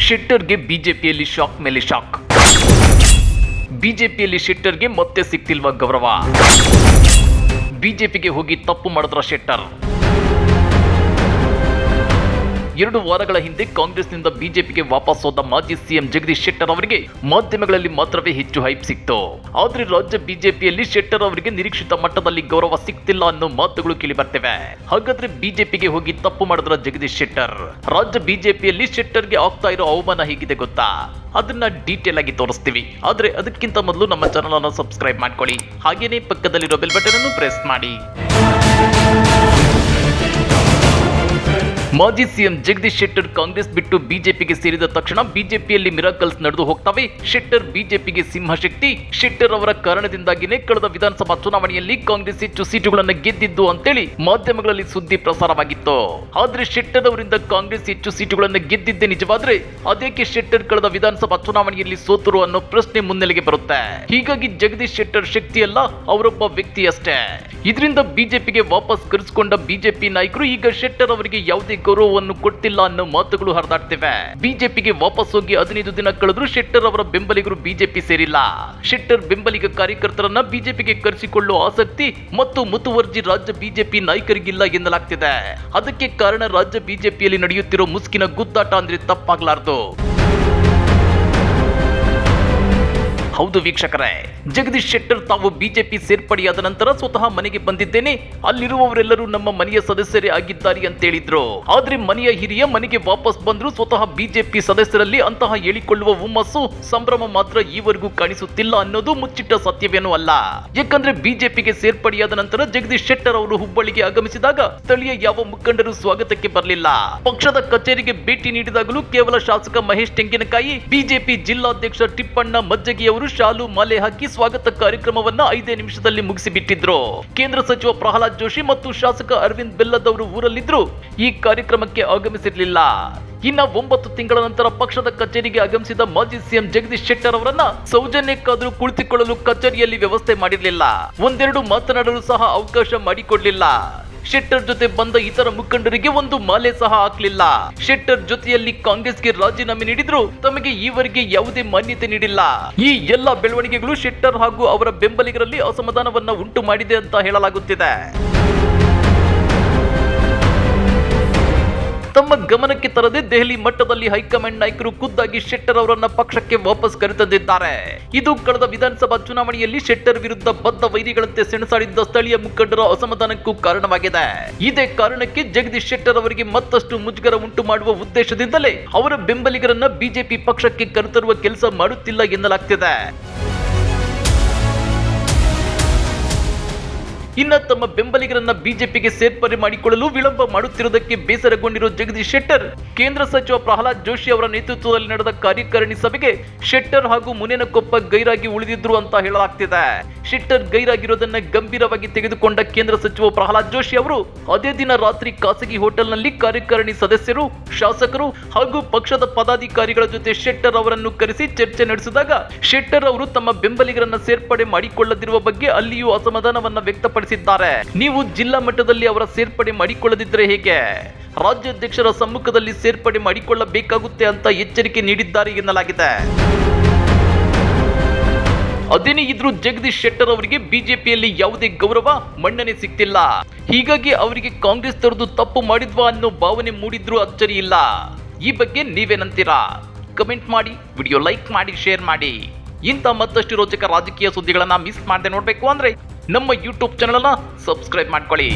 ಶೆಟ್ಟರ್ಗೆ ಬಿಜೆಪಿಯಲ್ಲಿ ಶಾಕ್ ಮೇಲೆ ಶಾಕ್. ಬಿಜೆಪಿಯಲ್ಲಿ ಶೆಟ್ಟರ್ಗೆ ಮತ್ತೆ ಸಿಗ್ತಿಲ್ವ ಗೌರವ? ಬಿಜೆಪಿಗೆ ಹೋಗಿ ತಪ್ಪು ಮಾಡಿದ್ರ ಶೆಟ್ಟರ್? 2 ವಾರಗಳ ಹಿಂದೆ ಕಾಂಗ್ರೆಸ್ನಿಂದ ಬಿಜೆಪಿಗೆ ವಾಪಸ್ ಹೋದ ಮಾಜಿ ಸಿಎಂ ಜಗದೀಶ್ ಶೆಟ್ಟರ್ ಅವರಿಗೆ ಮಾಧ್ಯಮಗಳಲ್ಲಿ ಮಾತ್ರವೇ ಹೆಚ್ಚು ಹೈಪ್ ಸಿಕ್ತು. ಆದ್ರೆ ರಾಜ್ಯ ಬಿಜೆಪಿಯಲ್ಲಿ ಶೆಟ್ಟರ್ ಅವರಿಗೆ ನಿರೀಕ್ಷಿತ ಮಟ್ಟದಲ್ಲಿ ಗೌರವ ಸಿಗ್ತಿಲ್ಲ ಅನ್ನೋ ಮಾತುಗಳು ಕೇಳಿ ಬರ್ತಿವೆ. ಹಾಗಾದ್ರೆ ಬಿಜೆಪಿಗೆ ಹೋಗಿ ತಪ್ಪು ಮಾಡಿದ್ರ ಜಗದೀಶ್ ಶೆಟ್ಟರ್? ರಾಜ್ಯ ಬಿಜೆಪಿಯಲ್ಲಿ ಶೆಟ್ಟರ್ಗೆ ಆಗ್ತಾ ಇರೋ ಅವಮಾನ ಹೇಗಿದೆ ಗೊತ್ತಾ? ಅದನ್ನ ಡೀಟೇಲ್ ಆಗಿ ತೋರಿಸ್ತೀವಿ. ಆದ್ರೆ ಅದಕ್ಕಿಂತ ಮೊದಲು ನಮ್ಮ ಚಾನಲ್ ಅನ್ನು ಸಬ್ಸ್ಕ್ರೈಬ್ ಮಾಡ್ಕೊಳ್ಳಿ, ಹಾಗೇನೆ ಪಕ್ಕದಲ್ಲಿರೋ ಬೆಲ್ ಬಟನ್ ಅನ್ನು ಪ್ರೆಸ್ ಮಾಡಿ. ಮಾಜಿ ಸಿಎಂ ಜಗದೀಶ್ ಶೆಟ್ಟರ್ ಕಾಂಗ್ರೆಸ್ ಬಿಟ್ಟು ಬಿಜೆಪಿಗೆ ಸೇರಿದ ತಕ್ಷಣ ಬಿಜೆಪಿಯಲ್ಲಿ ಮಿರಾಕಲ್ಸ್ ನಡೆದು ಹೋಗ್ತವೆ. ಶೆಟ್ಟರ್ ಬಿಜೆಪಿಗೆ ಸಿಂಹಶಕ್ತಿ. ಶೆಟ್ಟರ್ ಅವರ ಕಾರಣದಿಂದಾಗಿನೇ ಕಳೆದ ವಿಧಾನಸಭಾ ಚುನಾವಣೆಯಲ್ಲಿ ಕಾಂಗ್ರೆಸ್ ಹೆಚ್ಚು ಸೀಟುಗಳನ್ನು ಗೆದ್ದಿದ್ದು ಅಂತೇಳಿ ಮಾಧ್ಯಮಗಳಲ್ಲಿ ಸುದ್ದಿ ಪ್ರಸಾರವಾಗಿತ್ತು. ಆದ್ರೆ ಶೆಟ್ಟರ್ ಅವರಿಂದ ಕಾಂಗ್ರೆಸ್ ಹೆಚ್ಚು ಸೀಟುಗಳನ್ನು ಗೆದ್ದಿದ್ದೇ ನಿಜವಾದ್ರೆ ಅದೇಕೆ ಶೆಟ್ಟರ್ ಕಳೆದ ವಿಧಾನಸಭಾ ಚುನಾವಣೆಯಲ್ಲಿ ಸೋತರು ಅನ್ನೋ ಪ್ರಶ್ನೆ ಮುನ್ನೆಲೆಗೆ ಬರುತ್ತೆ. ಹೀಗಾಗಿ ಜಗದೀಶ್ ಶೆಟ್ಟರ್ ಶಕ್ತಿಯಲ್ಲ, ಅವರೊಬ್ಬ ವ್ಯಕ್ತಿ ಅಷ್ಟೇ. ಇದರಿಂದ ಬಿಜೆಪಿಗೆ ವಾಪಸ್ ಕರೆಸಿಕೊಂಡ ಬಿಜೆಪಿ ನಾಯಕರು ಈಗ ಶೆಟ್ಟರ್ ಅವರಿಗೆ ಯಾವುದೇ ಗೌರವವನ್ನು ಕೊಟ್ಟಿಲ್ಲ ಅನ್ನೋ ಮಾತುಗಳು ಹರಿದಾಡ್ತಿವೆ. ಬಿಜೆಪಿಗೆ ವಾಪಸ್ ಹೋಗಿ 15 ದಿನ ಕಳೆದ್ರು ಶೆಟ್ಟರ್ ಅವರ ಬೆಂಬಲಿಗರು ಬಿಜೆಪಿ ಸೇರಿಲ್ಲ. ಶೆಟ್ಟರ್ ಬೆಂಬಲಿಗ ಕಾರ್ಯಕರ್ತರನ್ನ ಬಿಜೆಪಿಗೆ ಕರೆಸಿಕೊಳ್ಳುವ ಆಸಕ್ತಿ ಮತ್ತು ಮುತುವರ್ಜಿ ರಾಜ್ಯ ಬಿಜೆಪಿ ನಾಯಕರಿಗಿಲ್ಲ ಎನ್ನಲಾಗ್ತಿದೆ. ಅದಕ್ಕೆ ಕಾರಣ ರಾಜ್ಯ ಬಿಜೆಪಿಯಲ್ಲಿ ನಡೆಯುತ್ತಿರೋ ಮುಸ್ಕಿನ ಗುದ್ದಾಟ ಅಂದ್ರೆ ತಪ್ಪಾಗಲಾರದು. ಹೌದು ವೀಕ್ಷಕರೇ, ಜಗದೀಶ್ ಶೆಟ್ಟರ್ ತಾವು ಬಿಜೆಪಿ ಸೇರ್ಪಡೆಯಾದ ನಂತರ ಸ್ವತಃ ಮನೆಗೆ ಬಂದಿದ್ದೇನೆ, ಅಲ್ಲಿರುವವರೆಲ್ಲರೂ ನಮ್ಮ ಮನೆಯ ಸದಸ್ಯರೇ ಆಗಿದ್ದಾರೆ ಅಂತ ಹೇಳಿದ್ರು. ಆದ್ರೆ ಮನೆಯ ಹಿರಿಯ ಮನೆಗೆ ವಾಪಸ್ ಬಂದ್ರು ಸ್ವತಃ ಬಿಜೆಪಿ ಸದಸ್ಯರಲ್ಲಿ ಅಂತಹ ಹೇಳಿಕೊಳ್ಳುವ ಹುಮ್ಮಸ್ಸು, ಸಂಭ್ರಮ ಮಾತ್ರ ಈವರೆಗೂ ಕಾಣಿಸುತ್ತಿಲ್ಲ ಅನ್ನೋದು ಮುಚ್ಚಿಟ್ಟ ಸತ್ಯವೇನೂ ಅಲ್ಲ. ಯಾಕಂದ್ರೆ ಬಿಜೆಪಿಗೆ ಸೇರ್ಪಡೆಯಾದ ನಂತರ ಜಗದೀಶ್ ಶೆಟ್ಟರ್ ಅವರು ಹುಬ್ಬಳ್ಳಿಗೆ ಆಗಮಿಸಿದಾಗ ಸ್ಥಳೀಯ ಯಾವ ಮುಖಂಡರು ಸ್ವಾಗತಕ್ಕೆ ಬರಲಿಲ್ಲ. ಪಕ್ಷದ ಕಚೇರಿಗೆ ಭೇಟಿ ನೀಡಿದಾಗಲೂ ಕೇವಲ ಶಾಸಕ ಮಹೇಶ್ ತೆಂಗಿನಕಾಯಿ, ಬಿಜೆಪಿ ಜಿಲ್ಲಾಧ್ಯಕ್ಷ ಟಿಪ್ಪಣ್ಣ ಮಜ್ಜಗಿ ಅವರು ಶಾಲು ಮಾಲೆ ಹಾಕಿ ಸ್ವಾಗತ ಕಾರ್ಯಕ್ರಮವನ್ನ 5 ನಿಮಿಷದಲ್ಲಿ ಮುಗಿಸಿಬಿಟ್ಟಿದ್ರು. ಕೇಂದ್ರ ಸಚಿವ ಪ್ರಹ್ಲಾದ್ ಜೋಶಿ ಮತ್ತು ಶಾಸಕ ಅರವಿಂದ್ ಬೆಲ್ಲದವರು ಊರಲ್ಲಿದ್ರು, ಈ ಕಾರ್ಯಕ್ರಮಕ್ಕೆ ಆಗಮಿಸಿರಲಿಲ್ಲ. ಇನ್ನ 9 ತಿಂಗಳ ನಂತರ ಪಕ್ಷದ ಕಚೇರಿಗೆ ಆಗಮಿಸಿದ ಮಾಜಿ ಸಿಎಂ ಜಗದೀಶ್ ಶೆಟ್ಟರ್ ಅವರನ್ನ ಸೌಜನ್ಯಕ್ಕಾದರೂ ಕುಳಿತುಕೊಳ್ಳಲು ಕಚೇರಿಯಲ್ಲಿ ವ್ಯವಸ್ಥೆ ಮಾಡಿರಲಿಲ್ಲ. ಒಂದೆರಡು ಮಾತನಾಡಲು ಸಹ ಅವಕಾಶ ಮಾಡಿಕೊಡ್ಲಿಲ್ಲ. ಶೆಟ್ಟರ್ ಜೊತೆ ಬಂದ ಇತರ ಮುಖಂಡರಿಗೆ ಒಂದು ಮಾಲೆ ಸಹ ಹಾಕಲಿಲ್ಲ. ಶೆಟ್ಟರ್ ಜೊತೆಯಲ್ಲಿ ಕಾಂಗ್ರೆಸ್ಗೆ ರಾಜೀನಾಮೆ ನೀಡಿದ್ರು, ತಮಗೆ ಈವರೆಗೆ ಯಾವುದೇ ಮಾನ್ಯತೆ ನೀಡಿಲ್ಲ. ಈ ಎಲ್ಲ ಬೆಳವಣಿಗೆಗಳು ಶೆಟ್ಟರ್ ಹಾಗೂ ಅವರ ಬೆಂಬಲಿಗರಲ್ಲಿ ಅಸಮಾಧಾನವನ್ನ ಉಂಟು ಮಾಡಿದೆ ಅಂತ ಹೇಳಲಾಗುತ್ತಿದೆ. ತಮ್ಮ ಗಮನಕ್ಕೆ ತರದೆ ದೆಹಲಿ ಮಟ್ಟದಲ್ಲಿ ಹೈಕಮಾಂಡ್ ನಾಯಕರು ಖುದ್ದಾಗಿ ಶೆಟ್ಟರ್ ಅವರನ್ನ ಪಕ್ಷಕ್ಕೆ ವಾಪಸ್ ಕರೆತಂದಿದ್ದಾರೆ. ಇದು ಕಳೆದ ವಿಧಾನಸಭಾ ಚುನಾವಣೆಯಲ್ಲಿ ಶೆಟ್ಟರ್ ವಿರುದ್ಧ ಬದ್ಧ ವೈರಿಗಳಂತೆ ಸೆಣಸಾಡಿದ್ದ ಸ್ಥಳೀಯ ಮುಖಂಡರ ಅಸಮಾಧಾನಕ್ಕೂ ಕಾರಣವಾಗಿದೆ. ಇದೇ ಕಾರಣಕ್ಕೆ ಜಗದೀಶ್ ಶೆಟ್ಟರ್ ಅವರಿಗೆ ಮತ್ತಷ್ಟು ಮುಜುಗರ ಉಂಟು ಮಾಡುವ ಉದ್ದೇಶದಿಂದಲೇ ಅವರ ಬೆಂಬಲಿಗರನ್ನ ಬಿಜೆಪಿ ಪಕ್ಷಕ್ಕೆ ಕರೆತರುವ ಕೆಲಸ ಮಾಡುತ್ತಿಲ್ಲ ಎನ್ನಲಾಗ್ತಿದೆ. ಇನ್ನ ತಮ್ಮ ಬೆಂಬಲಿಗರನ್ನ ಬಿಜೆಪಿಗೆ ಸೇರ್ಪಡೆ ಮಾಡಿಕೊಳ್ಳಲು ವಿಳಂಬ ಮಾಡುತ್ತಿರುವುದಕ್ಕೆ ಬೇಸರಗೊಂಡಿರುವ ಜಗದೀಶ್ ಶೆಟ್ಟರ್ ಕೇಂದ್ರ ಸಚಿವ ಪ್ರಹ್ಲಾದ್ ಜೋಶಿ ಅವರ ನೇತೃತ್ವದಲ್ಲಿ ನಡೆದ ಕಾರ್ಯಕಾರಿಣಿ ಸಭೆಗೆ ಶೆಟ್ಟರ್ ಹಾಗೂ ಮುನೇನಕೊಪ್ಪ ಗೈರಾಗಿ ಉಳಿದಿದ್ರು ಅಂತ ಹೇಳಲಾಗ್ತಿದೆ. ಶೆಟ್ಟರ್ ಗೈರಾಗಿರೋದನ್ನ ಗಂಭೀರವಾಗಿ ತೆಗೆದುಕೊಂಡ ಕೇಂದ್ರ ಸಚಿವ ಪ್ರಹ್ಲಾದ್ ಜೋಶಿ ಅವರು ಅದೇ ದಿನ ರಾತ್ರಿ ಖಾಸಗಿ ಹೋಟೆಲ್ನಲ್ಲಿ ಕಾರ್ಯಕಾರಿಣಿ ಸದಸ್ಯರು, ಶಾಸಕರು ಹಾಗೂ ಪಕ್ಷದ ಪದಾಧಿಕಾರಿಗಳ ಜೊತೆ ಶೆಟ್ಟರ್ ಅವರನ್ನು ಕರೆಸಿ ಚರ್ಚೆ ನಡೆಸಿದಾಗ ಶೆಟ್ಟರ್ ಅವರು ತಮ್ಮ ಬೆಂಬಲಿಗರನ್ನ ಸೇರ್ಪಡೆ ಮಾಡಿಕೊಳ್ಳದಿರುವ ಬಗ್ಗೆ ಅಲ್ಲಿಯೂ ಅಸಮಾಧಾನವನ್ನ ವ್ಯಕ್ತಪಡಿಸಿದ್ದಾರೆ. ನೀವು ಜಿಲ್ಲಾ ಮಟ್ಟದಲ್ಲಿ ಅವರ ಸೇರ್ಪಡೆ ಮಾಡಿಕೊಳ್ಳದಿದ್ದರೆ ಹೇಗೆ? ರಾಜ್ಯಾಧ್ಯಕ್ಷರ ಸಮ್ಮುಖದಲ್ಲಿ ಸೇರ್ಪಡೆ ಮಾಡಿಕೊಳ್ಳಬೇಕಾಗುತ್ತೆ ಅಂತ ಎಚ್ಚರಿಕೆ ನೀಡಿದ್ದಾರೆ ಎನ್ನಲಾಗಿದೆ. ಅದೇನೇ ಇದ್ರೂ ಜಗದೀಶ್ ಶೆಟ್ಟರ್ ಅವರಿಗೆ ಬಿಜೆಪಿಯಲ್ಲಿ ಯಾವುದೇ ಗೌರವ, ಮನ್ನಣೆ ಸಿಗ್ತಿಲ್ಲ. ಹೀಗಾಗಿ ಅವರಿಗೆ ಕಾಂಗ್ರೆಸ್ ತೊರೆದು ತಪ್ಪು ಮಾಡಿದ್ವಾ ಅನ್ನೋ ಭಾವನೆ ಮೂಡಿದ್ರೂ ಅಚ್ಚರಿ ಇಲ್ಲ. ಈ ಬಗ್ಗೆ ನೀವೇನಂತೀರಾ? ಕಮೆಂಟ್ ಮಾಡಿ, ವಿಡಿಯೋ ಲೈಕ್ ಮಾಡಿ, ಶೇರ್ ಮಾಡಿ. ಇಂಥ ಮತ್ತಷ್ಟು ರೋಚಕ ರಾಜಕೀಯ ಸುದ್ದಿಗಳನ್ನ ಮಿಸ್ ಮಾಡದೆ ನೋಡ್ಬೇಕು ಅಂದ್ರೆ ನಮ್ಮ ಯೂಟ್ಯೂಬ್ ಚಾನಲ್ ಅನ್ನ ಸಬ್ಸ್ಕ್ರೈಬ್ ಮಾಡ್ಕೊಳ್ಳಿ.